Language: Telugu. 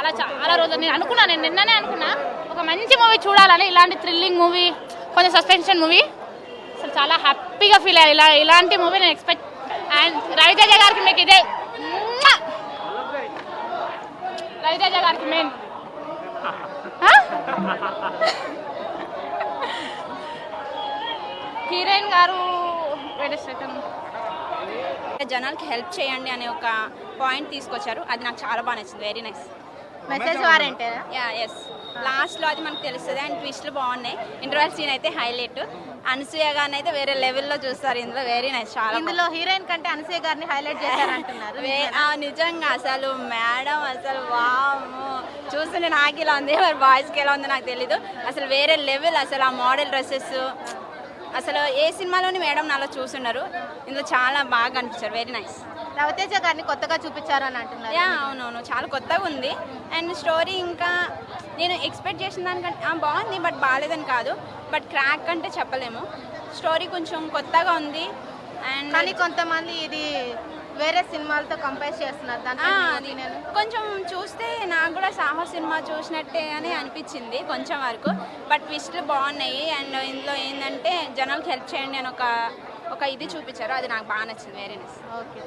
చాలా చాలా రోజులు నేను అనుకున్నాను, నేను నిన్ననే అనుకున్నా ఒక మంచి మూవీ చూడాలని, ఇలాంటి థ్రిల్లింగ్ మూవీ, కొంచెం సస్పెన్షన్ మూవీ. అసలు చాలా హ్యాపీగా ఫీల్ అయ్యాను. ఇలాంటి మూవీ నేను ఎక్స్పెక్ట్. అండ్ రవితేజ గారికి మీకు ఇదే, రవితేజ గారికి మెయిన్ హీరోయిన్ గారు జనాలకి హెల్ప్ చేయండి అనే ఒక పాయింట్ తీసుకొచ్చారు. అది నాకు చాలా బాగా నచ్చింది. వెరీ నైస్ మెసేజ్ వారంటే. ఎస్, లాస్ట్లో అది మనకు తెలుస్తుంది. అండ్ ట్విస్ట్లు బాగున్నాయి. ఇంటర్వెల్ సీన్ అయితే హైలైట్. అనసూయ గారిని అయితే వేరే లెవెల్లో చూస్తారు ఇందులో. Very nice. చాలా ఇందులో హీరోయిన్ కంటే అనసూయ గారిని హైలైట్ చేశారంటున్నారు. నిజంగా అసలు మేడం అసలు వాము చూస్తుంటే నాకు ఇలా ఉంది, మరి బాయ్స్కి ఎలా ఉందో నాకు తెలీదు. అసలు వేరే లెవెల్. అసలు ఆ మోడల్ డ్రెస్సెస్ అసలు ఏ సినిమాలోని మేడం నాలో చూస్తున్నారు. ఇందులో చాలా బాగా అనిపించారు. Very nice. రవితేజ గారిని కొత్తగా చూపించారు అని అంటున్నారు. అవునవును, చాలా కొత్తగా ఉంది. అండ్ స్టోరీ ఇంకా నేను ఎక్స్పెక్ట్ చేసిన దానికంటే బాగుంది, బట్ బాగాలేదని కాదు. బట్ క్రాక్ అంటే చెప్పలేము. స్టోరీ కొంచెం కొత్తగా ఉంది. అండ్ కానీ కొంతమంది ఇది వేరే సినిమాలతో కంపేర్ చేస్తున్నారు. దాంట్లో నేను కొంచెం చూస్తే నాకు కూడా సాహో సినిమా చూసినట్టే అని అనిపించింది కొంచెం వరకు. బట్ ట్విస్ట్లు బాగున్నాయి. అండ్ ఇందులో ఏంటంటే జనాలకు హెల్ప్ చేయండి అని ఒక ఇది చూపించారు. అది నాకు బాగా నచ్చింది. Very nice. ఓకే.